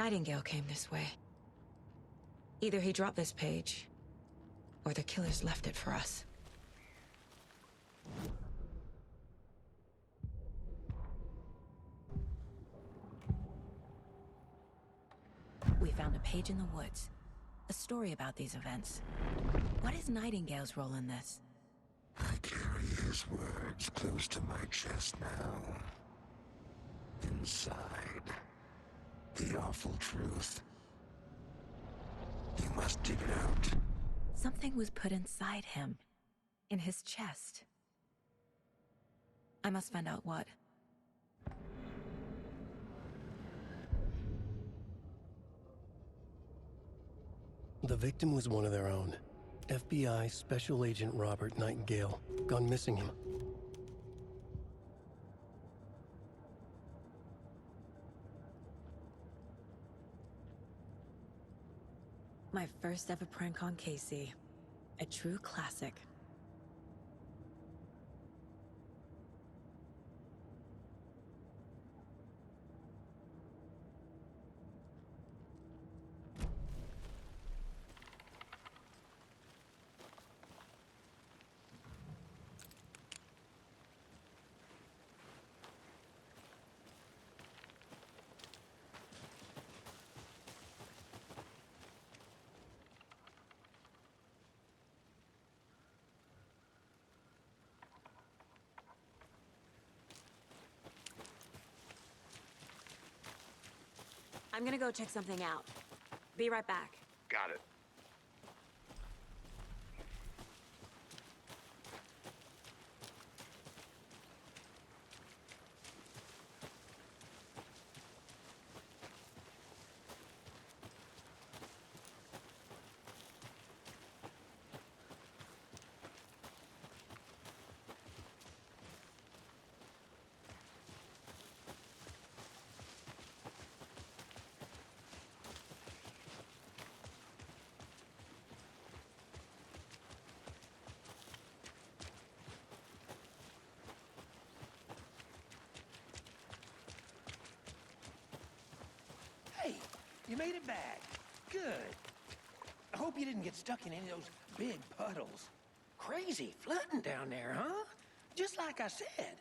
Nightingale came this way. Either he dropped this page, or the killers left it for us. We found a page in the woods. A story about these events. What is Nightingale's role in this? I carry his words close to my chest now. Inside, the awful truth. You must dig it out. Something was put inside him. In his chest. I must find out what. The victim was one of their own. FBI Special Agent Robert Nightingale, gone missing him. My first ever prank on Casey. A true classic. I'm gonna go check something out. Be right back. Got it. Hey, you made it back. Good. I hope you didn't get stuck in any of those big puddles. Crazy flooding down there, huh? Just like I said.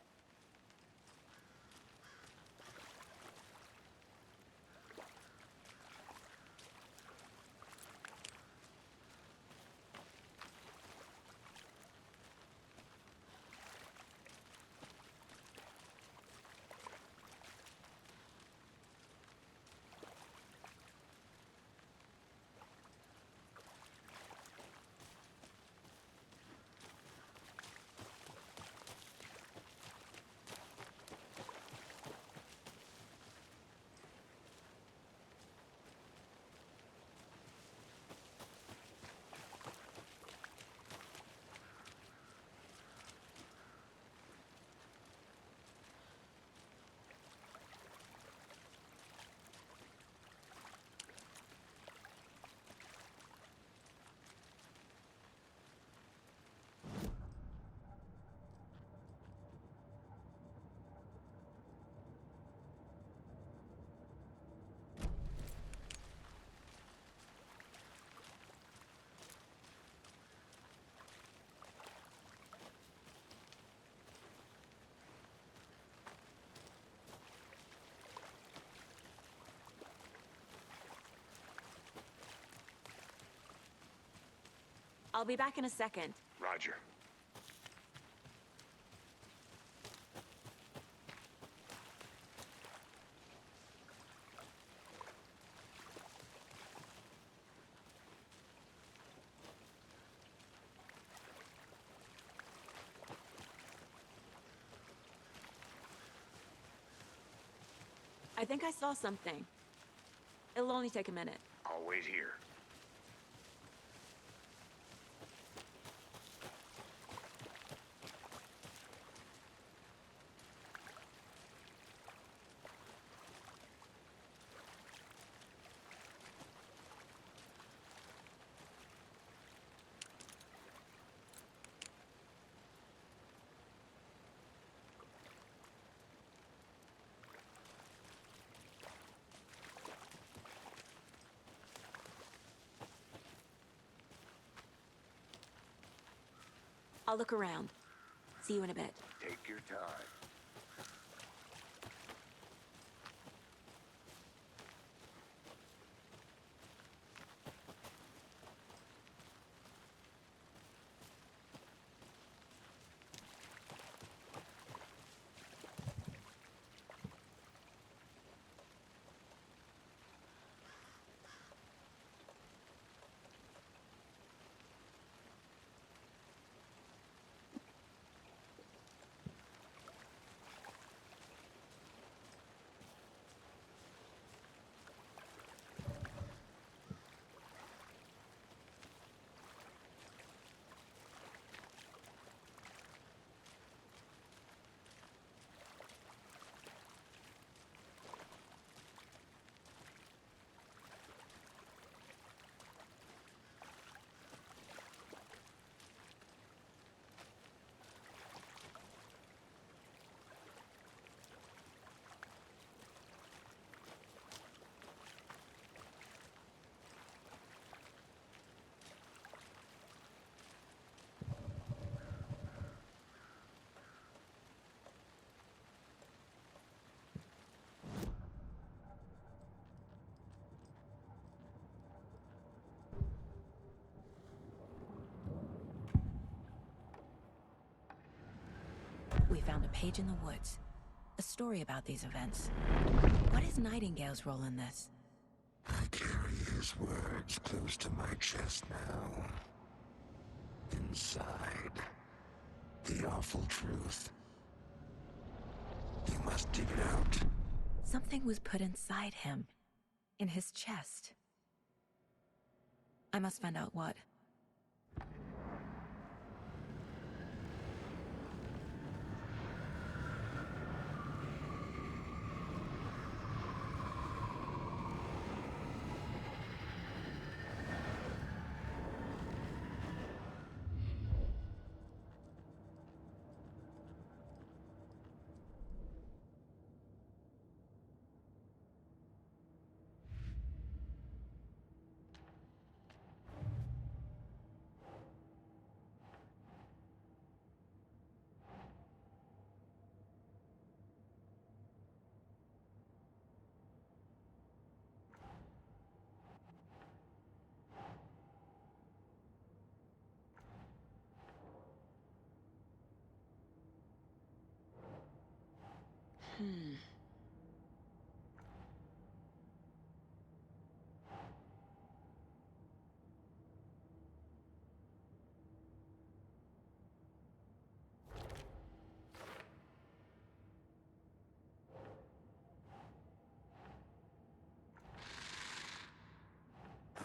I'll be back in a second. Roger. I think I saw something. It'll only take a minute. I'll wait here. I'll look around. See you in a bit. Take your time. We found a page in the woods. A story about these events. What is Nightingale's role in this? I carry his words close to my chest now. Inside, the awful truth. You must dig it out. Something was put inside him. In his chest. I must find out what.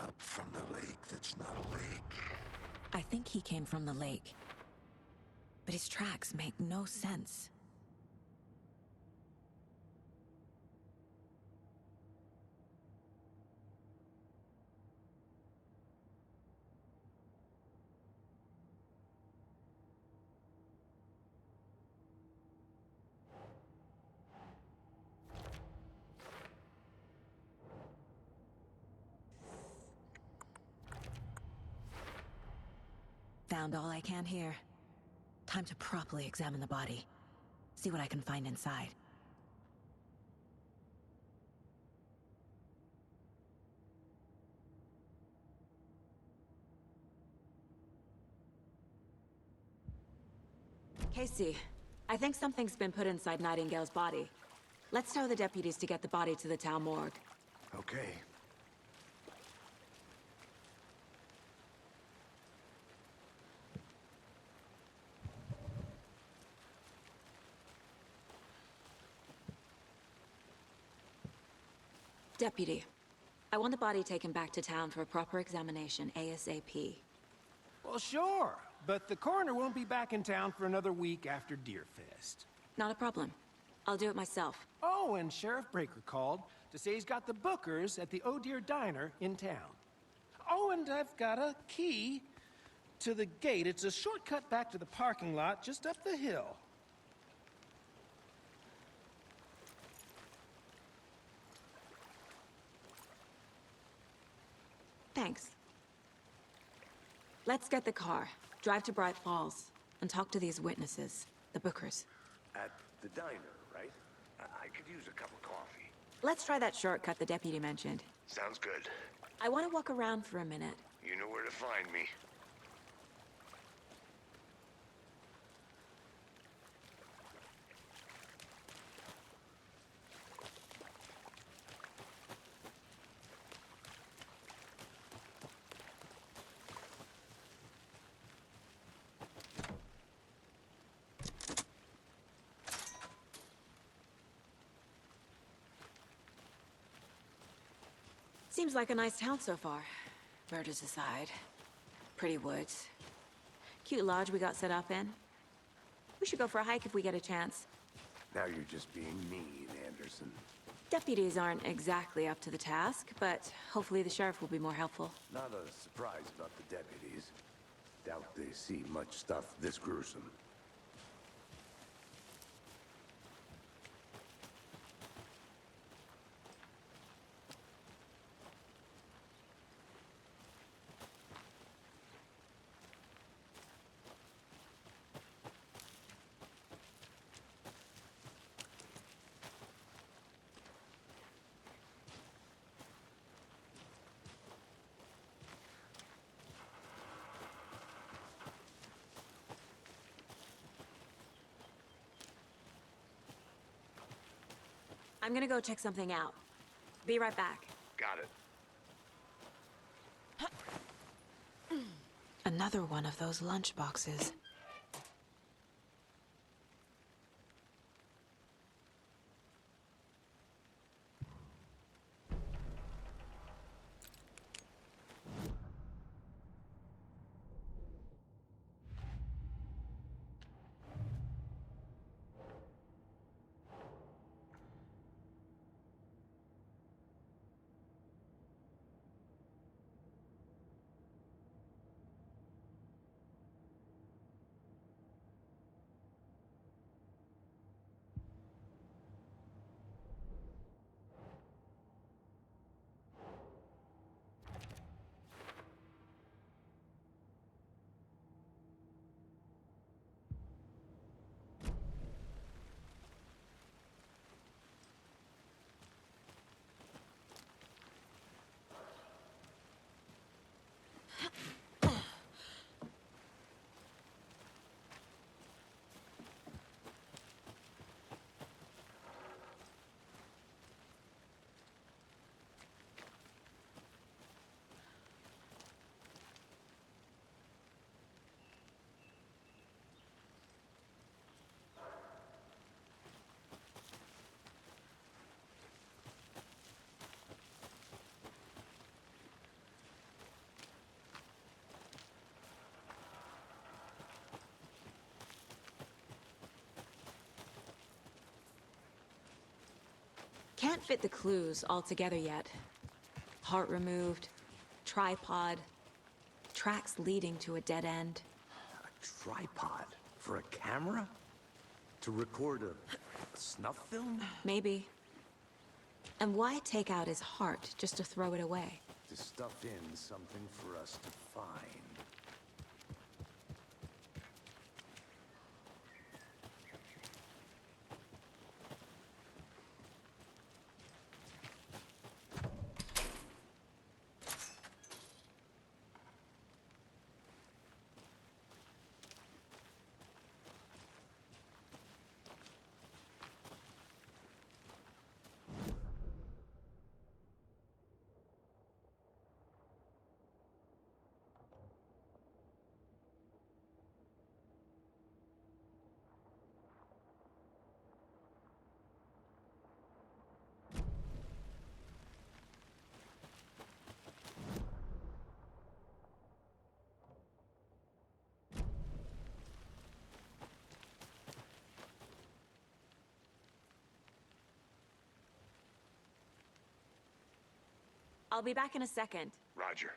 Up from the lake that's not a lake. I think he came from the lake. But his tracks make no sense. Found all I can here. Time to properly examine the body. See what I can find inside. Casey, I think something's been put inside Nightingale's body. Let's tell the deputies to get the body to the town morgue. Okay. Deputy, I want the body taken back to town for a proper examination, ASAP. Well, sure, but the coroner won't be back in town for another week after Deerfest. Not a problem. I'll do it myself. Oh, and Sheriff Breaker called to say he's got the bookers at the Oh Dear Diner in town. Oh, and I've got a key to the gate. It's a shortcut back to the parking lot just up the hill. Thanks. Let's get the car. Drive to Bright Falls. and talk to these witnesses, the Bookers. At the diner, right? I could use a cup of coffee. Let's try that shortcut the deputy mentioned. Sounds good. I want to walk around for a minute. You know where to find me. Seems like a nice town so far. Murders aside. Pretty woods. Cute lodge we got set up in. We should go for a hike if we get a chance. Now you're just being mean, Anderson. Deputies aren't exactly up to the task, but hopefully the sheriff will be more helpful. Not a surprise about the deputies. Doubt they see much stuff this gruesome. I'm gonna go check something out. Be right back. Got it. Another one of those lunch boxes. Can't fit the clues all together yet. Heart removed, tripod, tracks leading to a dead end. A tripod? For a camera? To record a snuff film? Maybe. And why take out his heart just to throw it away? To stuff in something for us to find. I'll be back in a second. Roger.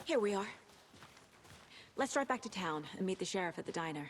Here we are. Let's drive back to town and meet the sheriff at the diner.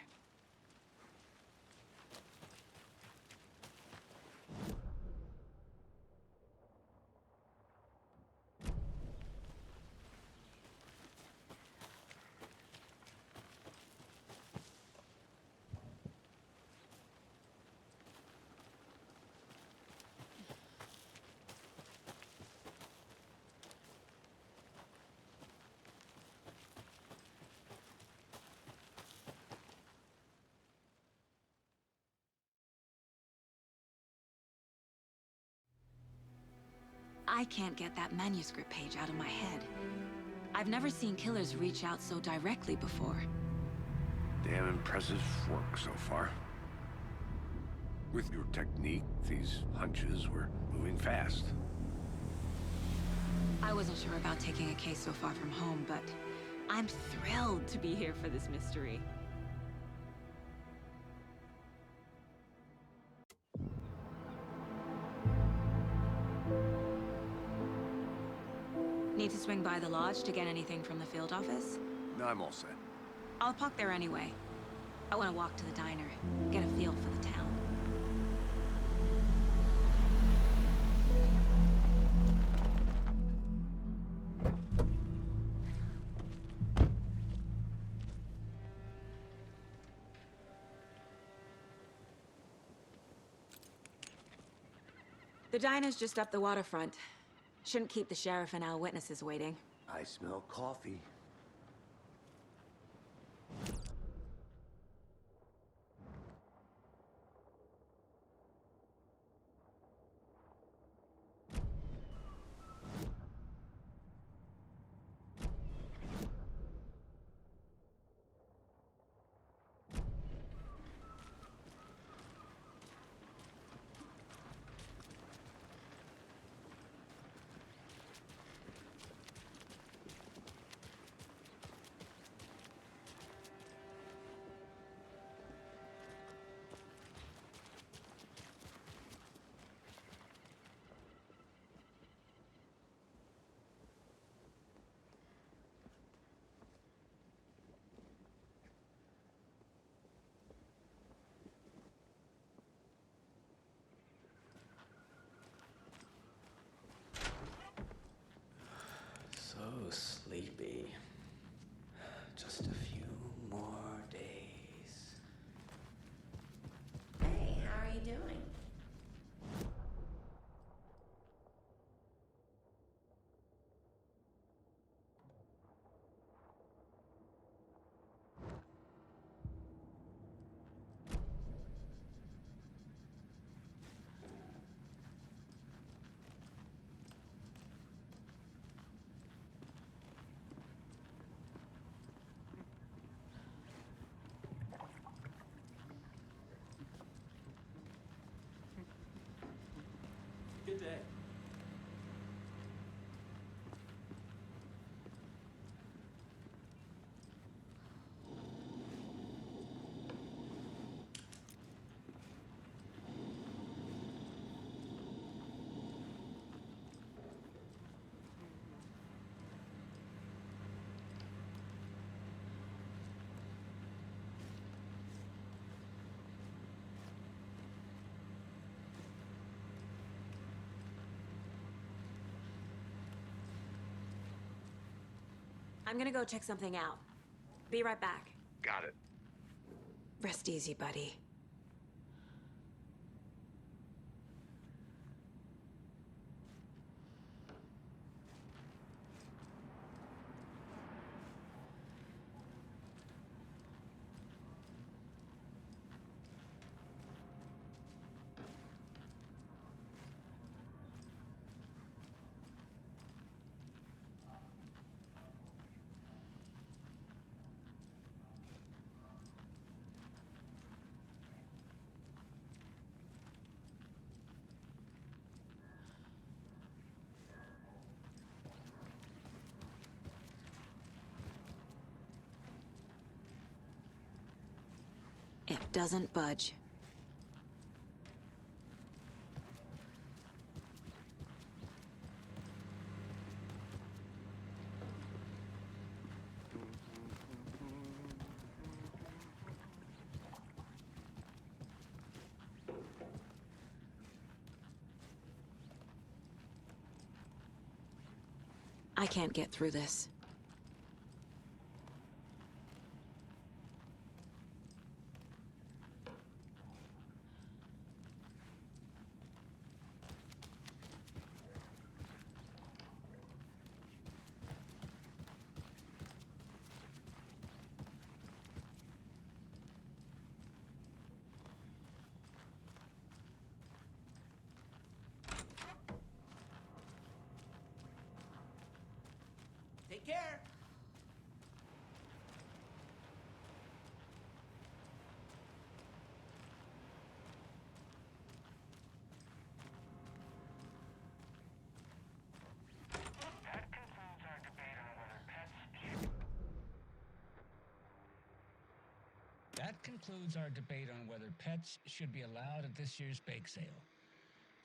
I can't get that manuscript page out of my head. I've never seen killers reach out so directly before. Damn impressive work so far. With your technique, these hunches were moving fast. I wasn't sure about taking a case so far from home, but I'm thrilled to be here for this mystery. Need to swing by the lodge to get anything from the field office? No, I'm all set. I'll park there anyway. I want to walk to the diner, get a feel for the town. The diner's just up the waterfront. Shouldn't keep the sheriff and our witnesses waiting. I smell coffee. So sleepy. Just a few more days. Hey, how are you doing? Good day. I'm gonna go check something out. Be right back. Got it. Rest easy, buddy. It doesn't budge. I can't get through this. Take care. That concludes our debate on whether pets should be allowed at this year's bake sale.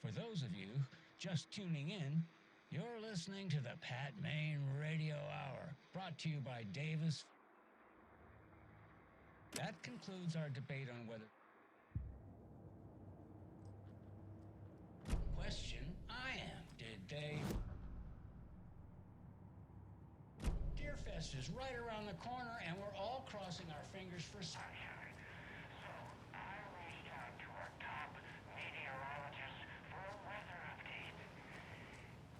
For those of you just tuning in, you're listening to the Pat Main Radio Hour, brought to you by Davis. That concludes our debate on whether... Question I am, did they... Deerfest is right around the corner, and we're all crossing our fingers for sunshine. So I reached out to our top meteorologist for a weather update.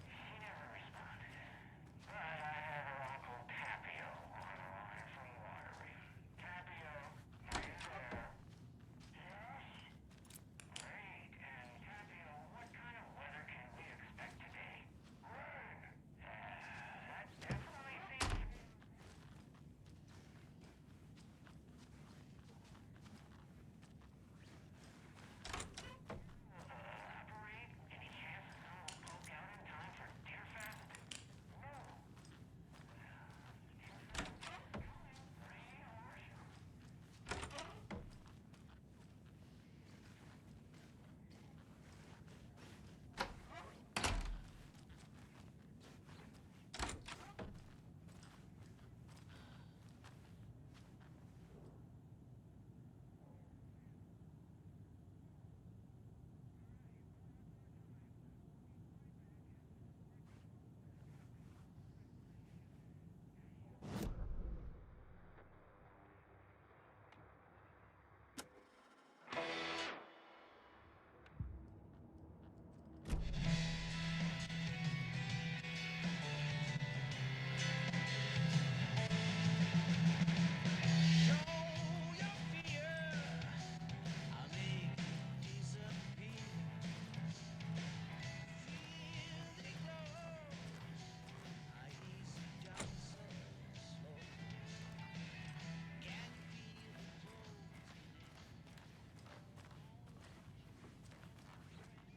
She never responded. But I have her uncle Tapio on the line from Waterreef. Tapio, are you there? Yes? Great. And Tapio, what kind of weather can we expect today? Rain. That definitely seems... Elaborate? Any chance the sun will poke out in time for Deerfest? No. Deerfest is coming. Rain or shine.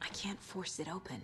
I can't force it open.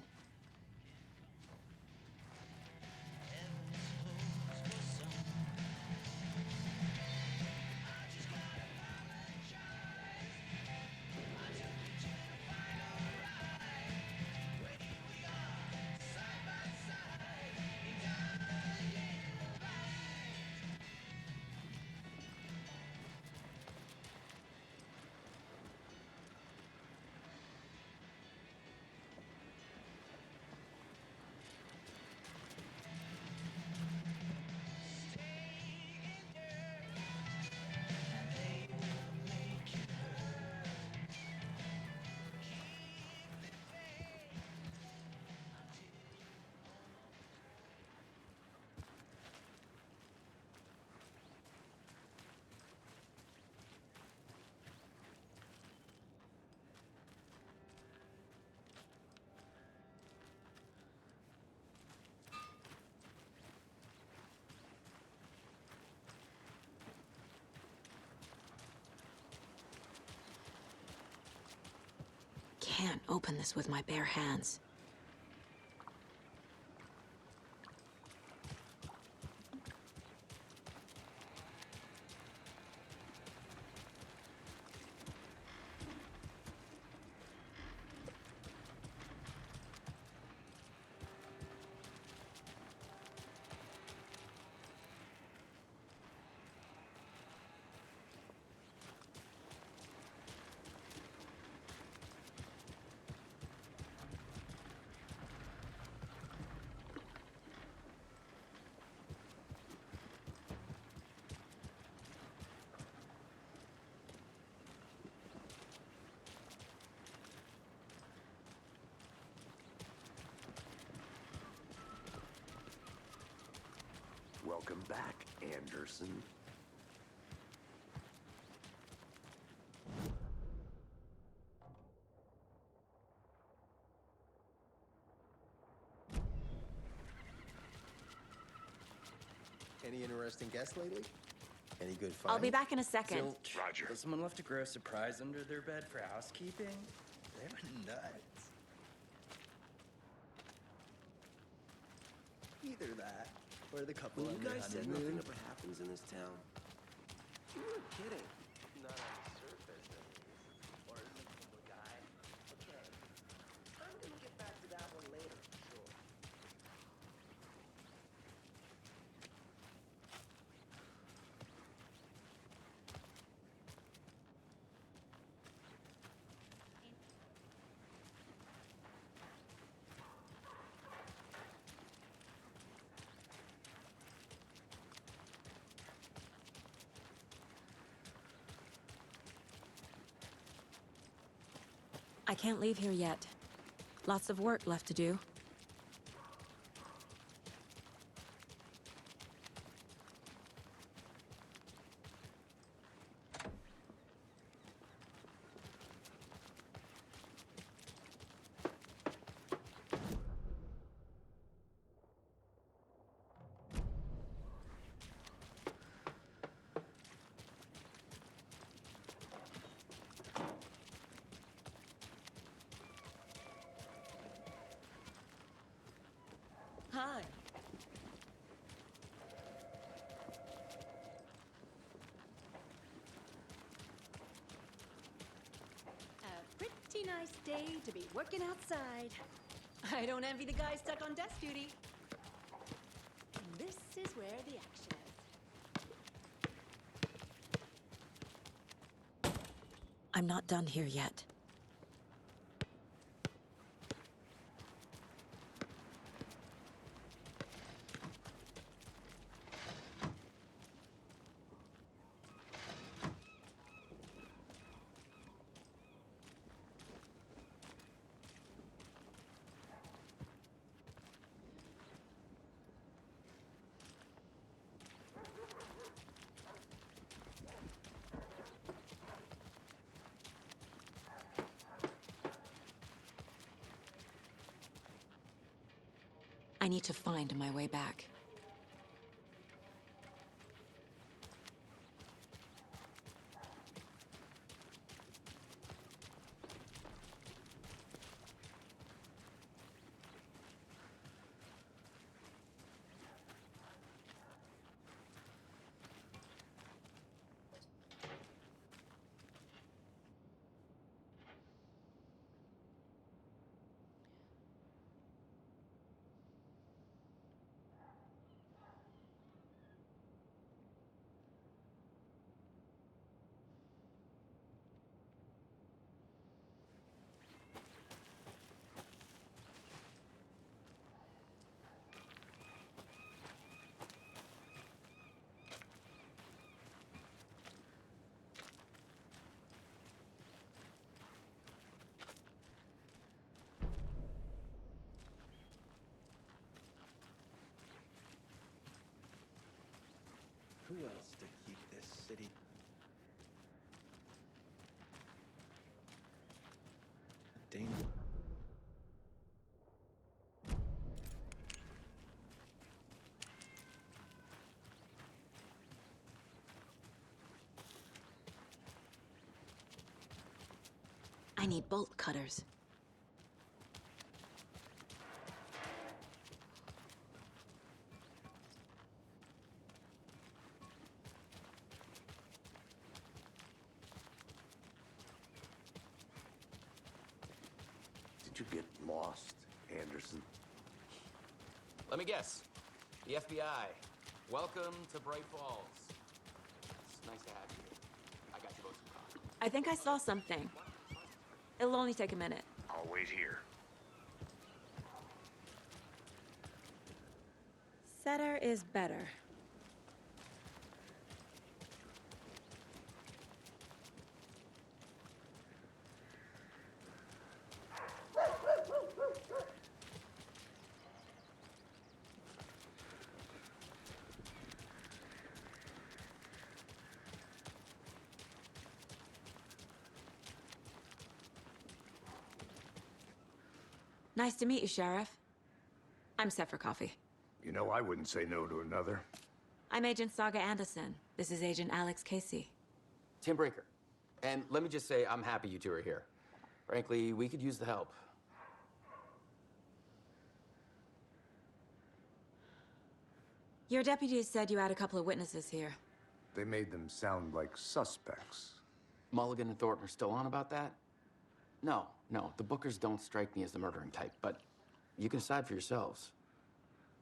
Can't open this with my bare hands. Welcome back, Anderson. Any interesting guests lately? Any good finds? I'll be back in a second. Zilch. Roger. But someone left a gross surprise under their bed for housekeeping? They were nuts. Either that, or the couple When on you their guys said honeymoon. nothing ever happens in this town, you weren't kidding. Not on the surface, at least. Or at least from the guy. Okay. I'm gonna get back to that one later, for sure. I can't leave here yet. Lots of work left to do. Hi. A pretty nice day to be working outside. I don't envy the guy stuck on desk duty. This is where the action is. I'm not done here yet. I need to find my way back. Who else to keep this city? Dane. I need bolt cutters. Did you get lost, Anderson? Let me guess. The FBI. Welcome to Bright Falls. It's nice to have you. I got you both some coffee. I think I saw something. It'll only take a minute. I'll wait here. Setter is better. Nice to meet you, Sheriff. I'm set for coffee. You know, I wouldn't say no to another. I'm Agent Saga Anderson. This is Agent Alex Casey. Tim Breaker. And let me just say, I'm happy you two are here. Frankly, we could use the help. Your deputies said you had a couple of witnesses here. They made them sound like suspects. Mulligan and Thornton are still on about that? No, the Bookers don't strike me as the murdering type, but you can decide for yourselves.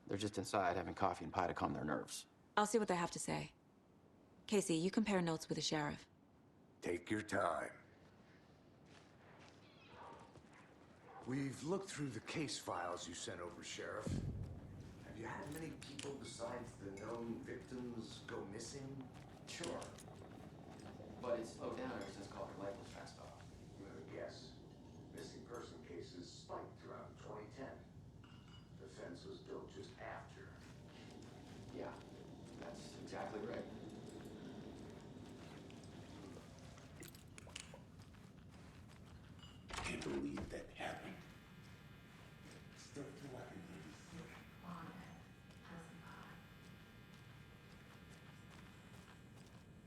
They're just inside having coffee and pie to calm their nerves. I'll see what they have to say. Casey, you compare notes with the sheriff. Take your time. We've looked through the case files you sent over, Sheriff. Have you had many people besides the known victims go missing? Sure. But it's slowed down ever since Calder Lake was passed off. You have a guess. Missing person cases spiked around 2010. The fence was built just after. Yeah, that's exactly right. Can't believe that happened. Still feel like a baby.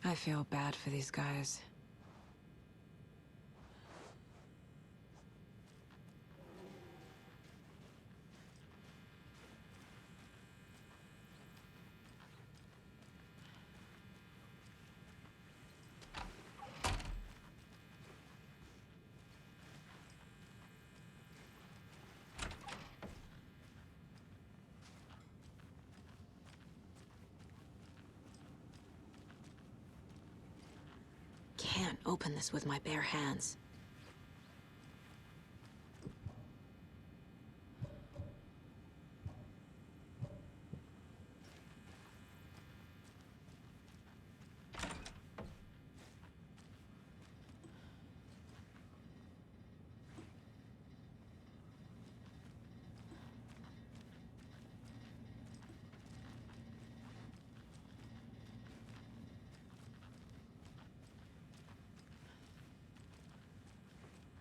I feel bad for these guys. Can't open this with my bare hands.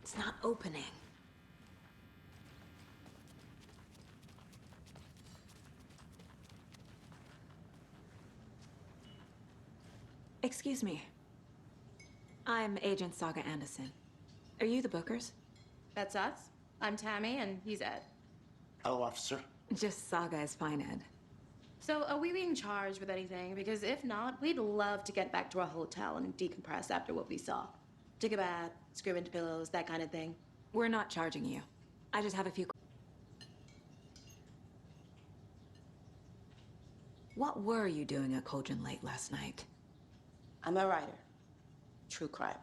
It's not opening. Excuse me. I'm Agent Saga Anderson. Are you the Bookers? That's us. I'm Tammy, and he's Ed. Hello, officer. Just Saga is fine, Ed. So, are we being charged with anything? Because if not, we'd love to get back to our hotel and decompress after what we saw. Take a bath, scream into pillows, that kind of thing. We're not charging you. I just have a few... What were you doing at Cauldron Lake last night? I'm a writer. True crime.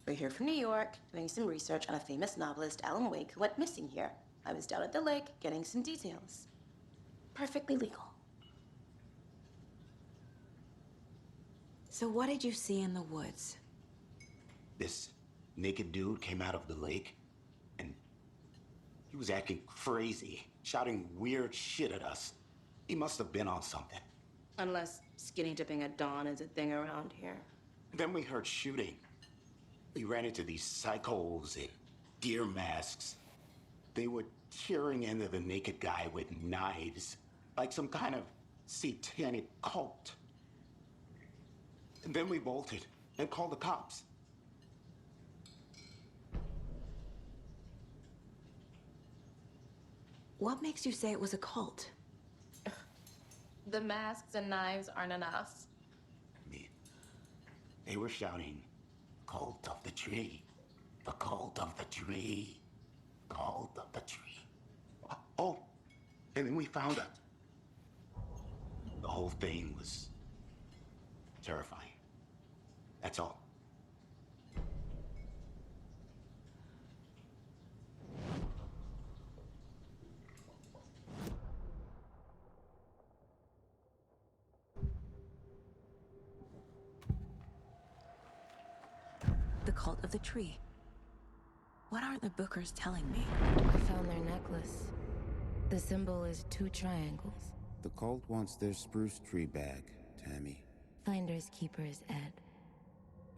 We're here from New York, doing some research on a famous novelist, Alanwake, who went missing here. I was down at the lake, getting some details. Perfectly legal. So what did you see in the woods? This naked dude came out of the lake, and he was acting crazy, shouting weird shit at us. He must have been on something. Unless skinny dipping at dawn is a thing around here. Then we heard shooting. We ran into these psychos in deer masks. They were tearing into the naked guy with knives, like some kind of satanic cult. And then we bolted and called the cops. What makes you say it was a cult? The masks and knives aren't enough. They were shouting, "Cult of the tree, the cult of the tree, cult of the tree." Oh, and then we found it. The whole thing was terrifying. That's all. The cult of the tree. What aren't the Bookers telling me? I found their necklace. The symbol is 2 triangles. The cult wants their spruce tree back, Tammy. Finders keepers, Ed.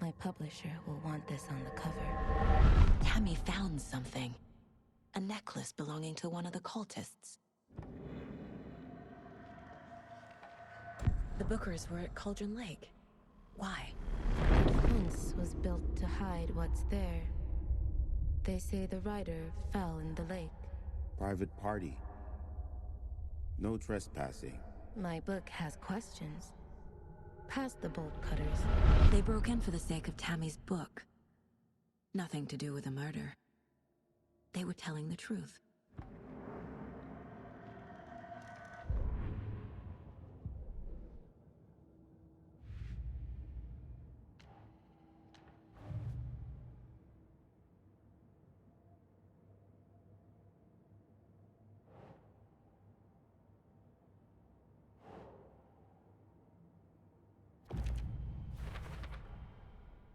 My publisher will want this on the cover. Tammy found something. A necklace belonging to one of the cultists. The Bookers were at Cauldron Lake. Why? The fence was built to hide what's there. They say the rider fell in the lake. Private party. No trespassing. My book has questions. Past the bolt cutters. They broke in for the sake of Tammy's book. Nothing to do with a murder. They were telling the truth.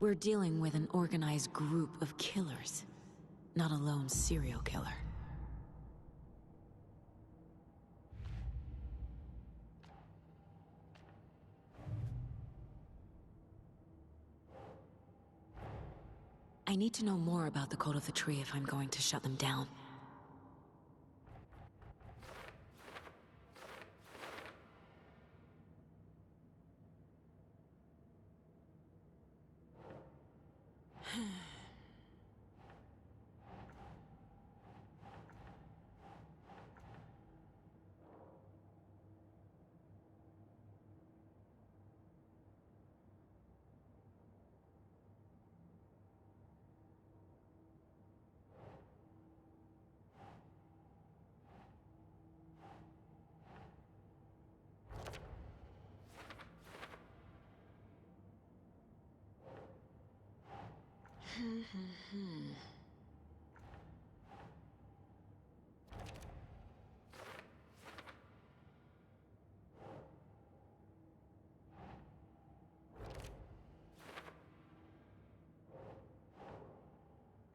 We're dealing with an organized group of killers, not a lone serial killer. I need to know more about the Cult of the Tree if I'm going to shut them down.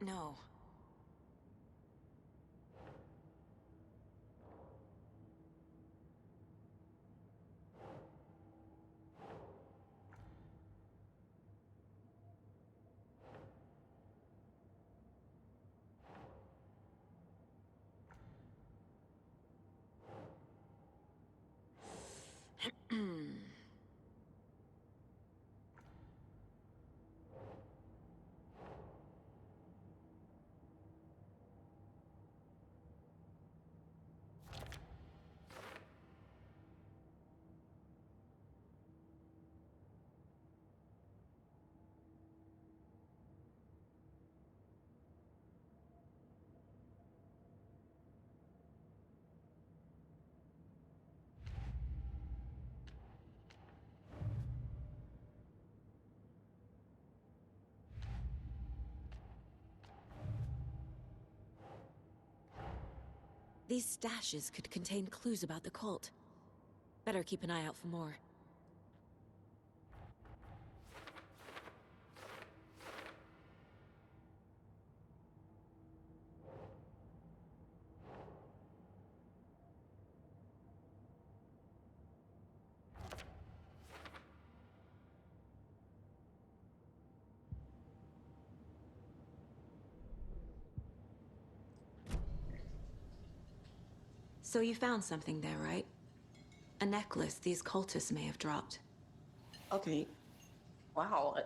No. These stashes could contain clues about the cult. Better keep an eye out for more. So you found something there, right? A necklace these cultists may have dropped. Okay. Wow.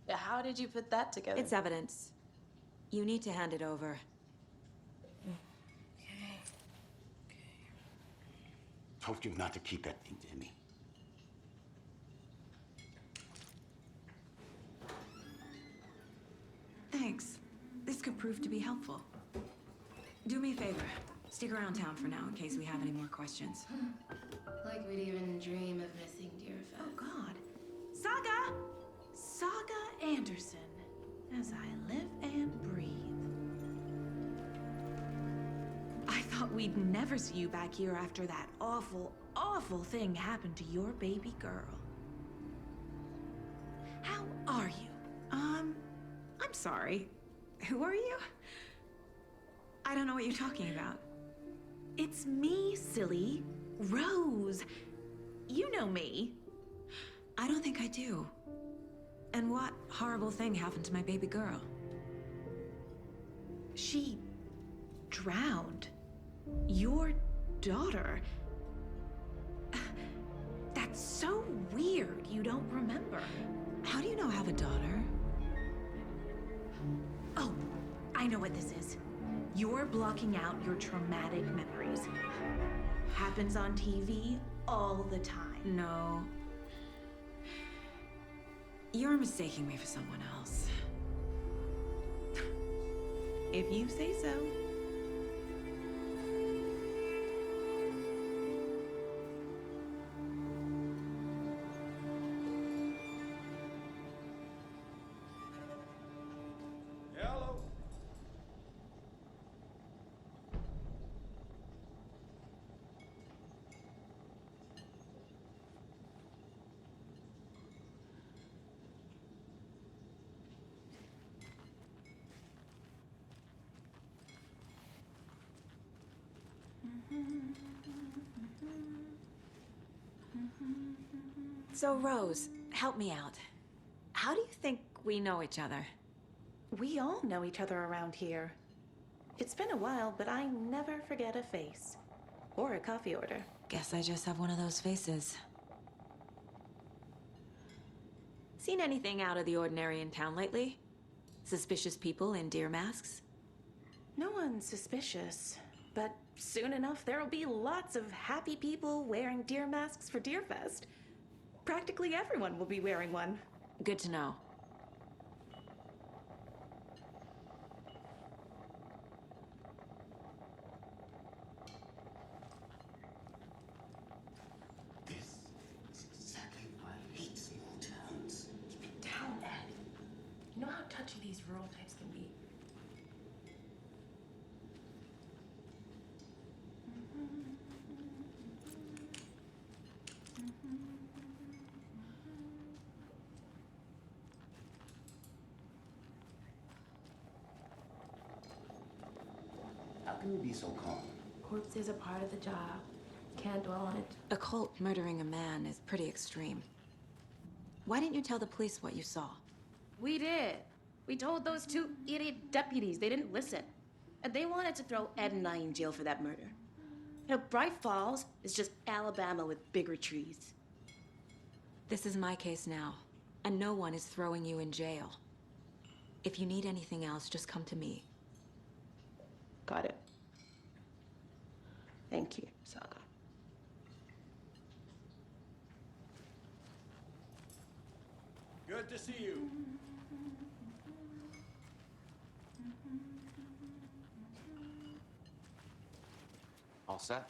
How did you put that together? It's evidence. You need to hand it over. Told you not to keep that thing to me. Thanks. This could prove to be helpful. Do me a favor. Stick around town for now in case we have any more questions. Like we'd even dream of missing dear Fez. Oh, God. Saga! Saga Anderson. As I live and breathe. I thought we'd never see you back here after that awful, awful thing happened to your baby girl. How are you? I'm sorry. Who are you? I don't know what you're talking about. It's me, silly. Rose. You know me. I don't think I do. And what horrible thing happened to my baby girl? She drowned. Your daughter. That's so weird you don't remember. How do you know I have a daughter? Oh, I know what this is. You're blocking out your traumatic memories. Happens on TV all the time. No. You're mistaking me for someone else. If you say so. Hello. So, Rose, help me out. How do you think we know each other? We all know each other around here. It's been a while, but I never forget a face. Or a coffee order. Guess I just have one of those faces. Seen anything out of the ordinary in town lately? Suspicious people in deer masks? No one's suspicious. But soon enough, there'll be lots of happy people wearing deer masks for Deerfest. Practically everyone will be wearing one. Good to know. This is exactly why I hate small towns. Keep it down, Ed. You know how touchy these rural types can be. How can you be so calm? Corpses are part of the job. Can't dwell on it. A cult murdering a man is pretty extreme. Why didn't you tell the police what you saw? We did. We told those two idiot deputies. They didn't listen. And they wanted to throw Ed and I in jail for that murder. You know, Bright Falls is just Alabama with bigger trees. This is my case now, and no one is throwing you in jail. If you need anything else, just come to me. Got it. Thank you, Saga. Good to see you. All set?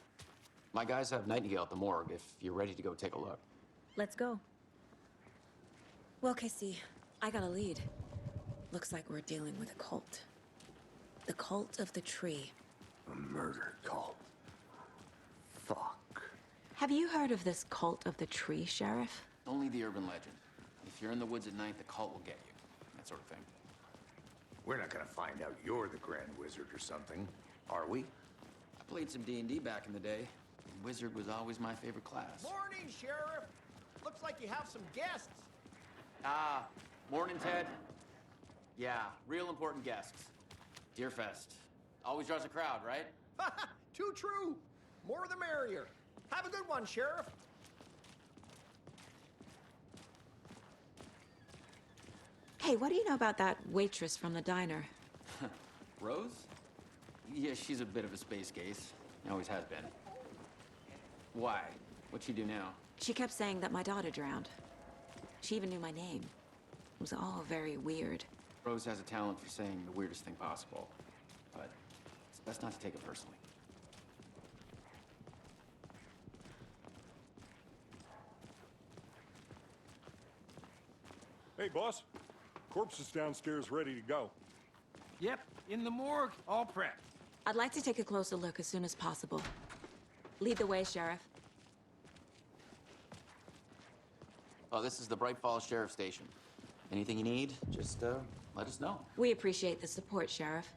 My guys have Nightingale at the morgue if you're ready to go take a look. Let's go. Well, Casey, I got a lead. Looks like we're dealing with a cult. The cult of the tree. A murder cult. Fuck. Have you heard of this cult of the tree, Sheriff? Only the urban legend. If you're in the woods at night, the cult will get you. That sort of thing. We're not gonna find out you're the Grand Wizard or something, are we? I played some D&D back in the day. And Wizard was always my favorite class. Morning, Sheriff. Looks like you have some guests. Ah, morning, Ted. Yeah, real important guests. Deerfest. Always draws a crowd, right? Too true. More the merrier. Have a good one, Sheriff. Hey, what do you know about that waitress from the diner? Rose? Yeah, she's a bit of a space case. Always has been. Why? What'd she do now? She kept saying that my daughter drowned. She even knew my name. It was all very weird. Rose has a talent for saying the weirdest thing possible. But it's best not to take it personally. Hey, boss. Corpse is downstairs ready to go. Yep, in the morgue, all prepped. I'd like to take a closer look as soon as possible. Lead the way, Sheriff. Oh, this is the Bright Falls Sheriff Station. Anything you need, just let us know. We appreciate the support, Sheriff.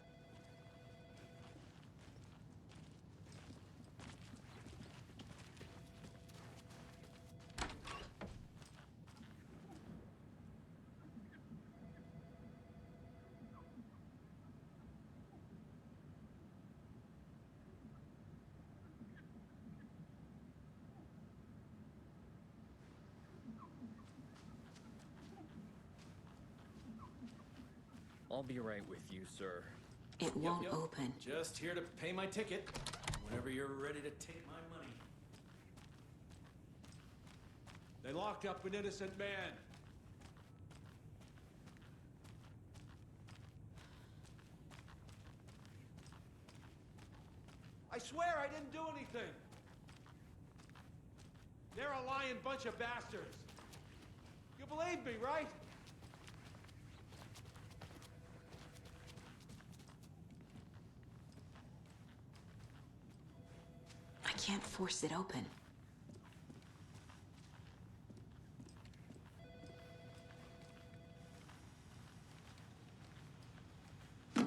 I'll be right with you, sir. It won't open. Just here to pay my ticket. Whenever you're ready to take my money. They locked up an innocent man. I swear I didn't do anything. They're a lying bunch of bastards. You believe me, right? I can't force it open. No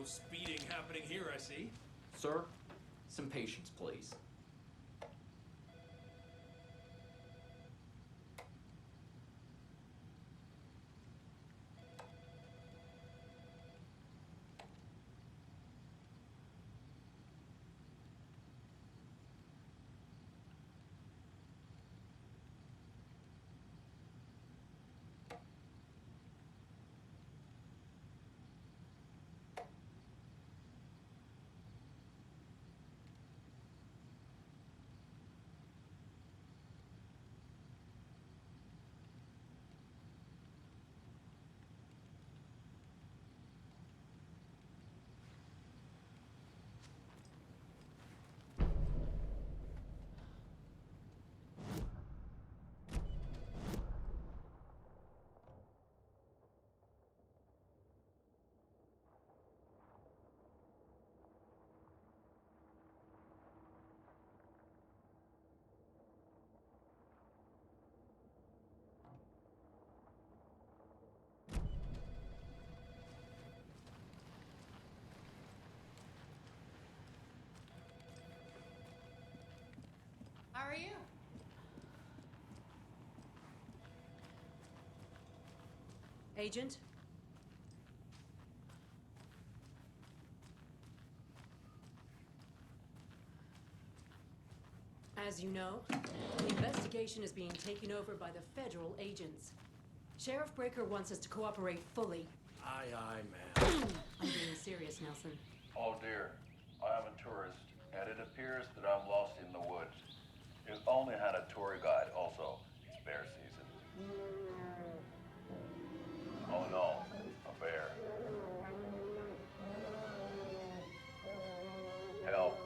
speeding happening here, I see. Sir, some patience, please. How are you? Agent? As you know, the investigation is being taken over by the federal agents. Sheriff Breaker wants us to cooperate fully. Aye, aye, ma'am. I'm being serious, Nelson. Oh dear, I am a tourist, and it appears that I'm lost in the woods. You've only had a tour guide also. It's bear season. Oh no, a bear. Help.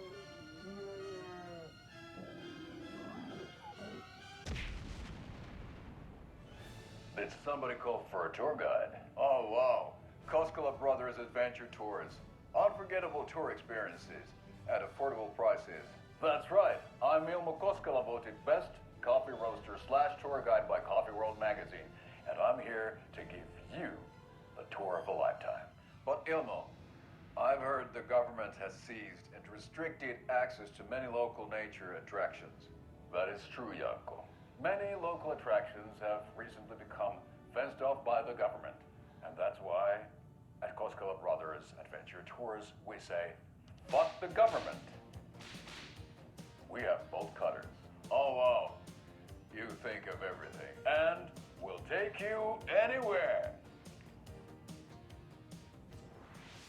Did somebody call for a tour guide? Oh wow, Koskela Brothers Adventure Tours. Unforgettable tour experiences at affordable prices. That's right. I'm Ilmo Koskela, voted best coffee roaster / tour guide by Coffee World magazine, and I'm here to give you the tour of a lifetime. But Ilmo, I've heard the government has seized and restricted access to many local nature attractions. That is true, Janko. Many local attractions have recently become fenced off by the government, and that's why at Koskela Brothers Adventure Tours we say, fuck the government. We have bolt cutters. Oh wow, you think of everything, and we'll take you anywhere.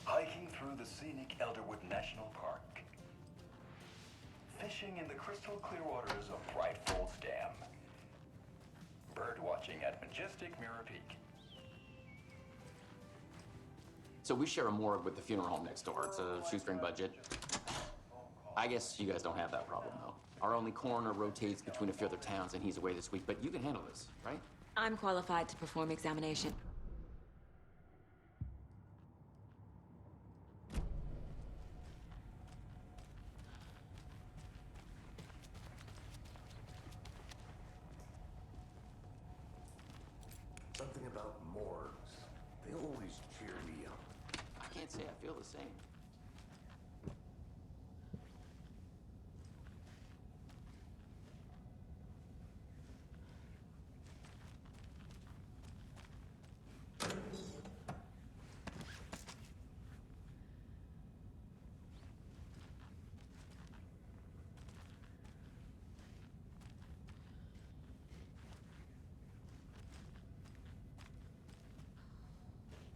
Hiking through the scenic Elderwood National Park. Fishing in the crystal clear waters of Bright Falls Dam. Bird watching at majestic Mirror Peak. So we share a morgue with the funeral home next door. It's a shoestring budget. I guess you guys don't have that problem, though. Our only coroner rotates between a few other towns, and he's away this week, but you can handle this, right? I'm qualified to perform examination. Something about morgues. They always cheer me up. I can't say I feel the same.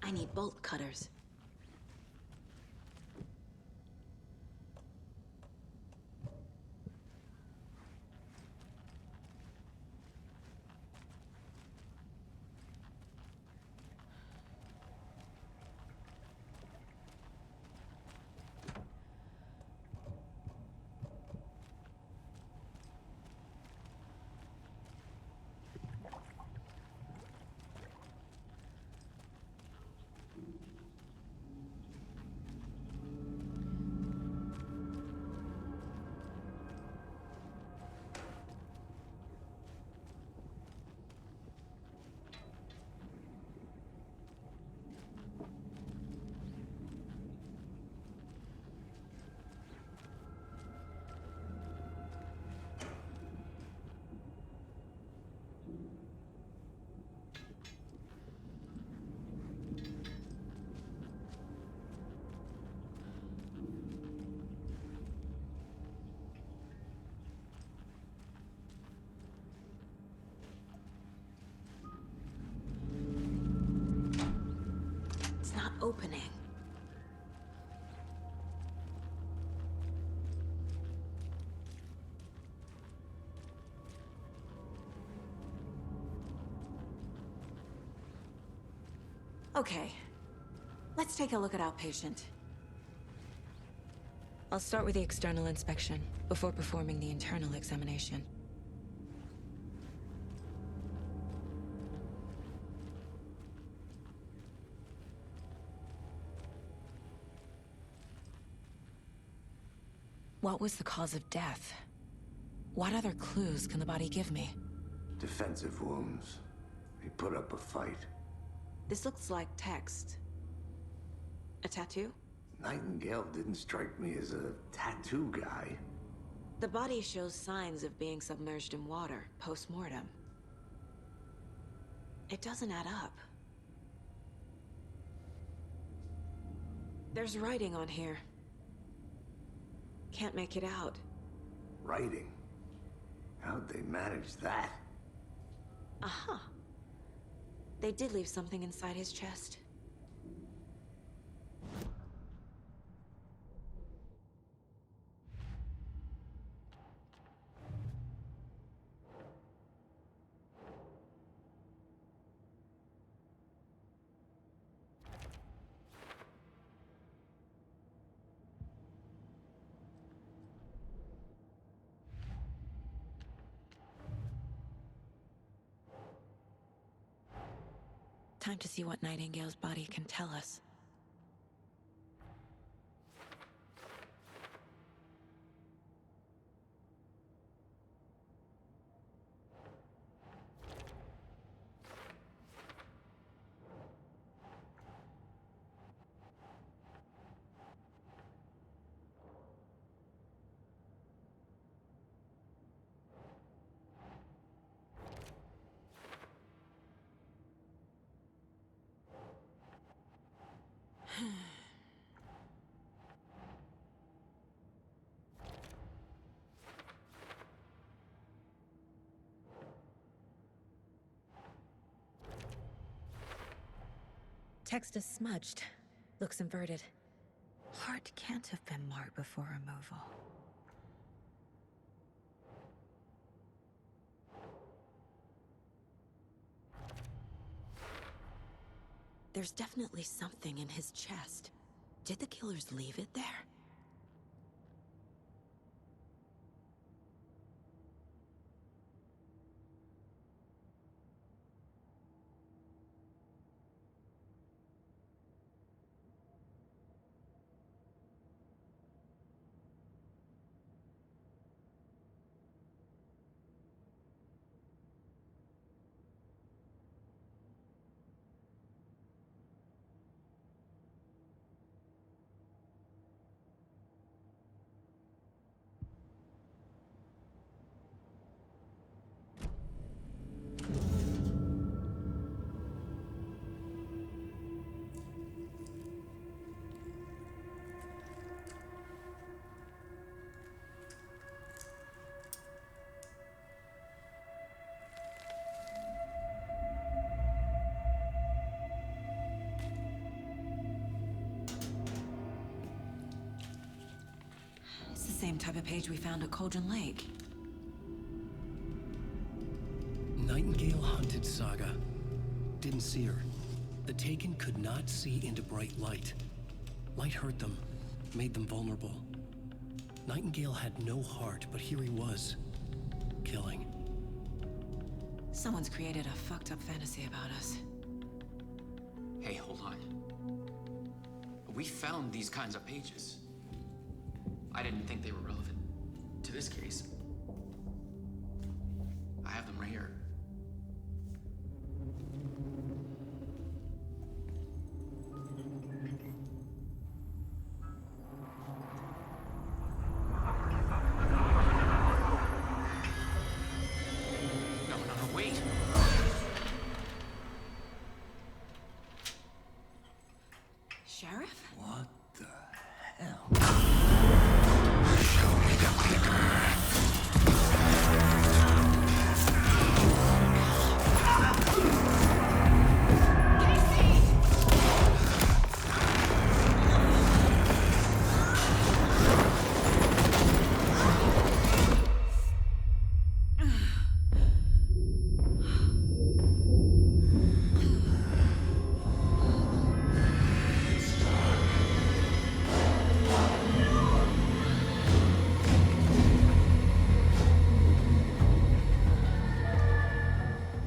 I need bolt cutters. It's not opening. Okay, let's take a look at our patient. I'll start with the external inspection before performing the internal examination. What was the cause of death? What other clues can the body give me? Defensive wounds. He put up a fight. This looks like text. A tattoo? Nightingale didn't strike me as a tattoo guy. The body shows signs of being submerged in water, post-mortem. It doesn't add up. There's writing on here. Can't make it out. Writing? How'd they manage that? Aha. They did leave something inside his chest. Time to see what Nightingale's body can tell us. Text is smudged. Looks inverted. Heart can't have been marked before removal. There's definitely something in his chest. Did the killers leave it there? same type of page we found at Cauldron Lake. Nightingale hunted Saga. Didn't see her. The Taken could not see into bright light. Light hurt them, made them vulnerable. Nightingale had no heart, but here he was, killing. Someone's created a fucked up fantasy about us. Hey, hold on. We found these kinds of pages. I didn't think they were relevant to this case. I have them right here. No, wait. Sheriff? What the hell? Show me the clicker.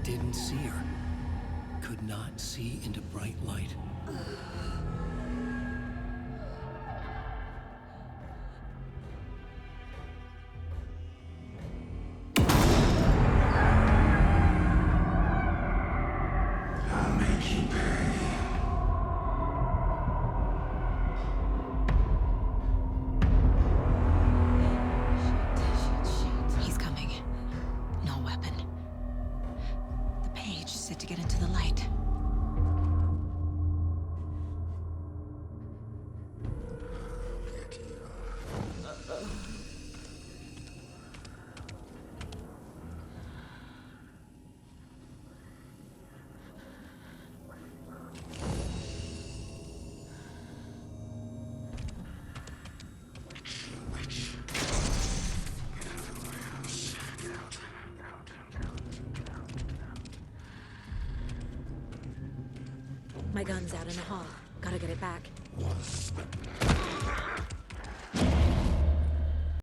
Didn't see her. Could not see into bright light. I'll make you pay. He's coming. No weapon. The page said to get into the light. My gun's out in the hall. Gotta get it back.